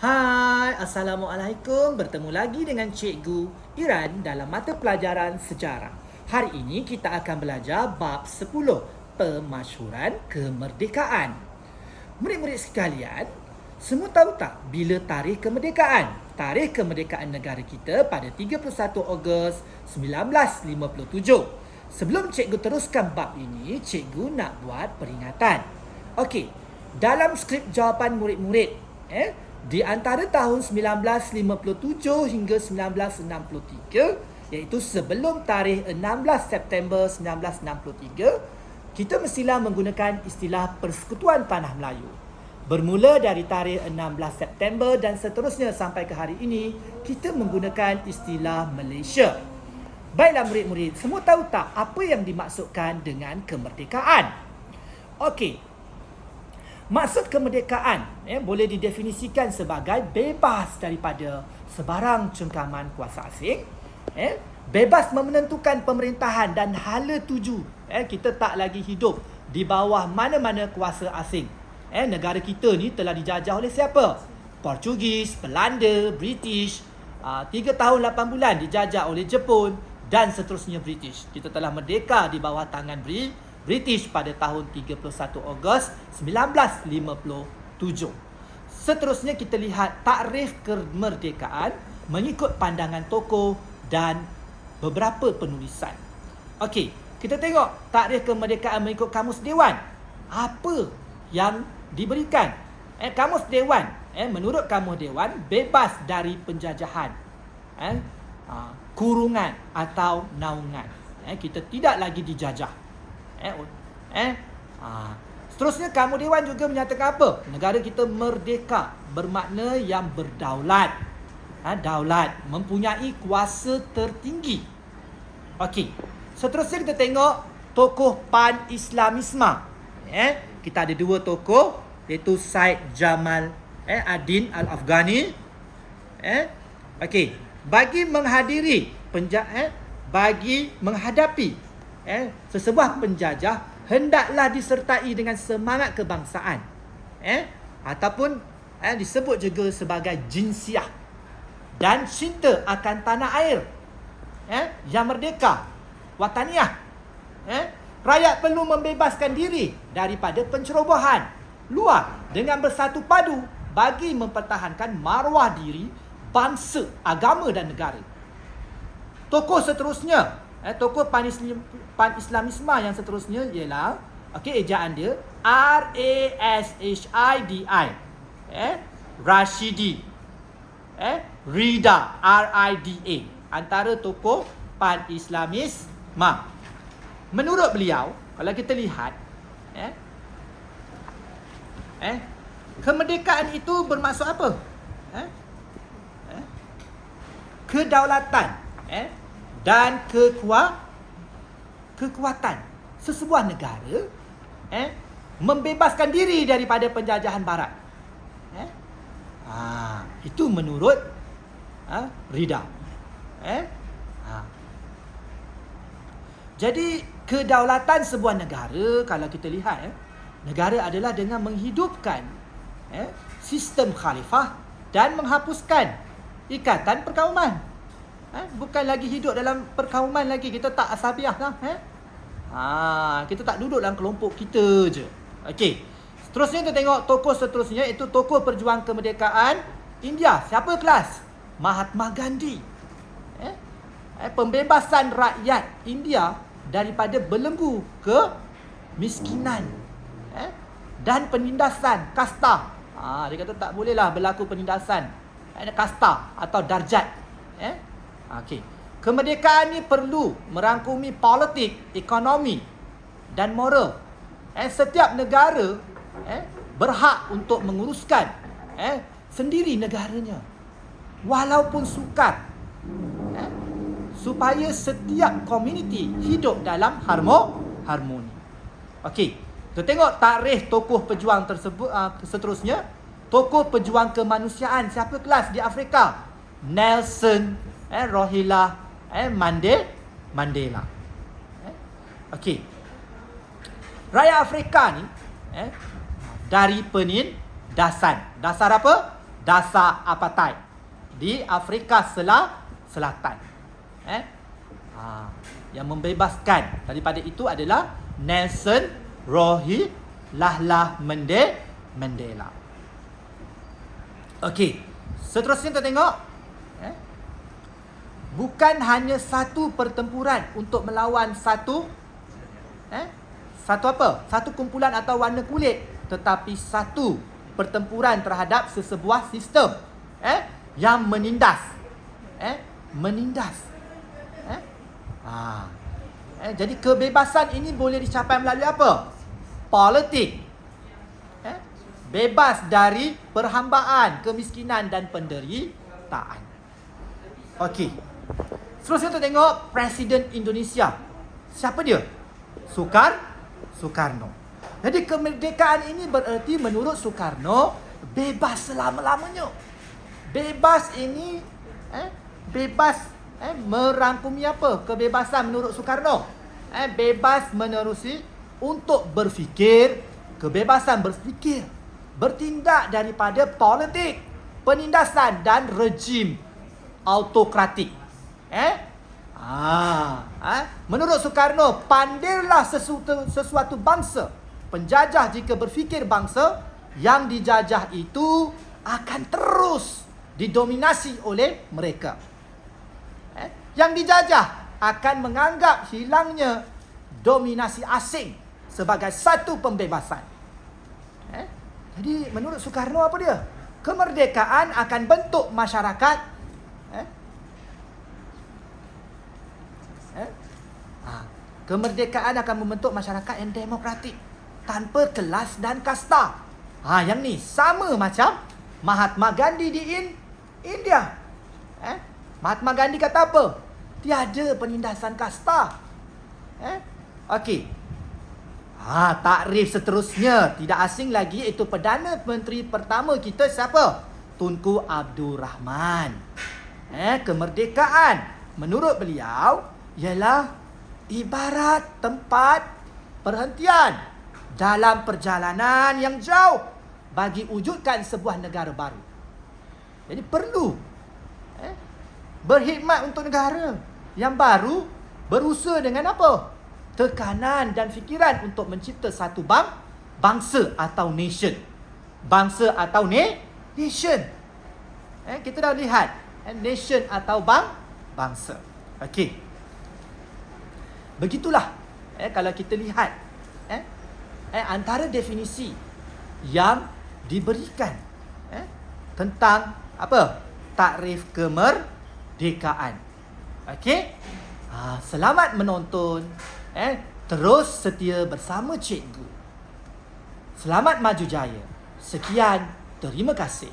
Hai, Assalamualaikum. Bertemu lagi dengan Cikgu Iran dalam mata pelajaran sejarah. Hari ini kita akan belajar bab 10, Pemasyhuran Kemerdekaan. Murid-murid sekalian, semua tahu tak bila tarikh kemerdekaan? Tarikh kemerdekaan negara kita pada 31 Ogos 1957. Sebelum cikgu teruskan bab ini, cikgu nak buat peringatan. Okey, dalam skrip jawapan murid-murid, di antara tahun 1957 hingga 1963, iaitu sebelum tarikh 16 September 1963, kita mestilah menggunakan istilah Persekutuan Tanah Melayu. Bermula dari tarikh 16 September dan seterusnya sampai ke hari ini, kita menggunakan istilah Malaysia. Baiklah murid-murid, semua tahu tak apa yang dimaksudkan dengan kemerdekaan? Okey, maksud kemerdekaan boleh didefinisikan sebagai bebas daripada sebarang cengkaman kuasa asing, bebas menentukan pemerintahan dan hala tuju. Kita tak lagi hidup di bawah mana-mana kuasa asing. Negara kita ni telah dijajah oleh siapa? Portugis, Belanda, British. 3 tahun 8 bulan dijajah oleh Jepun dan seterusnya British. Kita telah merdeka di bawah tangan British pada tahun 31 Ogos 1957. Seterusnya kita lihat takrif kemerdekaan mengikut pandangan tokoh dan beberapa penulisan. Okey, kita tengok takrif kemerdekaan mengikut Kamus Dewan. Apa yang diberikan? Kamus Dewan, menurut Kamus Dewan, bebas dari penjajahan, kurungan atau naungan. Kita tidak lagi dijajah. Seterusnya Kamus Dewan juga menyatakan apa? Negara kita merdeka, bermakna yang berdaulat. Daulat, mempunyai kuasa tertinggi. Okey. Seterusnya kita tengok tokoh Pan-Islamisme. Kita ada 2 tokoh, iaitu Syed Jamal Ad-Din Al-Afghani. Okey, bagi menghadapi sesebuah penjajah, hendaklah disertai dengan semangat kebangsaan, ataupun disebut juga sebagai jinsiah, dan cinta akan tanah air yang merdeka, wataniah. Rakyat perlu membebaskan diri daripada pencerobohan luar dengan bersatu padu bagi mempertahankan maruah diri bangsa, agama dan negara. Tokoh seterusnya, tokoh Pan-Islamisme yang seterusnya ialah, ejaan dia Rashidi, Rashidi, Rida, Rida, antara tokoh Pan-Islamisme. Menurut beliau, kalau kita lihat, kemerdekaan itu bermaksud apa? Kedaulatan, dan kekuatan sesebuah negara membebaskan diri daripada penjajahan barat. Itu menurut Rida. Jadi kedaulatan sebuah negara, kalau kita lihat, negara adalah dengan menghidupkan sistem khalifah dan menghapuskan ikatan perkauman. Bukan lagi hidup dalam perkauman lagi. Kita tak asabiah lah. Kita tak duduk dalam kelompok kita je. Okey. Seterusnya kita tengok tokoh seterusnya, iaitu tokoh perjuang kemerdekaan India. Siapa kelas? Mahatma Gandhi. Pembebasan rakyat India daripada belenggu ke miskinan, dan penindasan kasta. Dia kata tak bolehlah berlaku penindasan kasta atau darjat. Okey. Kemerdekaan ni perlu merangkumi politik, ekonomi dan moral. Setiap negara berhak untuk menguruskan sendiri negaranya, walaupun sukar, supaya setiap komuniti hidup dalam harmoni. Okey, kita tengok tarikh tokoh pejuang tersebut. Seterusnya, tokoh pejuang kemanusiaan. Siapa kelas di Afrika? Nelson Rohila Mandela. Okey, rakyat Afrika ni dari penindasan. Dasar apa? dasar apartheid di Afrika Selatan. Yang membebaskan daripada itu adalah Nelson Rolihlahla Mandela. Okey, seterusnya kita tengok. Bukan hanya satu pertempuran untuk melawan satu kumpulan atau warna kulit, tetapi satu pertempuran terhadap sesebuah sistem yang menindas. Jadi kebebasan ini boleh dicapai melalui apa? Politik. Bebas dari perhambaan, kemiskinan dan penderitaan. Okey. Seterusnya kita tengok Presiden Indonesia. Siapa dia? Soekarno. Jadi kemerdekaan ini bererti menurut Soekarno bebas selama-lamanya. Bebas ini merangkumi apa? Kebebasan menurut Soekarno. Bebas menerusi untuk berfikir, kebebasan berfikir, bertindak daripada politik, penindasan dan rejim autokratik. Menurut Soekarno, pandailah sesuatu bangsa penjajah jika berfikir bangsa yang dijajah itu akan terus didominasi oleh mereka. Yang dijajah akan menganggap hilangnya dominasi asing sebagai satu pembebasan. Jadi menurut Soekarno apa dia? Kemerdekaan akan bentuk masyarakat kemerdekaan akan membentuk masyarakat yang demokratik tanpa kelas dan kasta. Yang ni sama macam Mahatma Gandhi di India. Mahatma Gandhi kata apa? Tiada penindasan kasta. Okey. Takrif seterusnya tidak asing lagi, iaitu Perdana Menteri pertama kita siapa? Tunku Abdul Rahman. Kemerdekaan menurut beliau ialah ibarat tempat perhentian dalam perjalanan yang jauh bagi wujudkan sebuah negara baru. Jadi perlu berkhidmat untuk negara yang baru, berusaha dengan apa? Tekanan dan fikiran untuk mencipta satu bangsa atau nation. Bangsa atau nation. Kita dah lihat nation atau bangsa. Okey. Begitulah kalau kita lihat antara definisi yang diberikan tentang apa? Takrif kemerdekaan. Okey? Selamat menonton. Terus setia bersama cikgu. Selamat maju jaya. Sekian, terima kasih.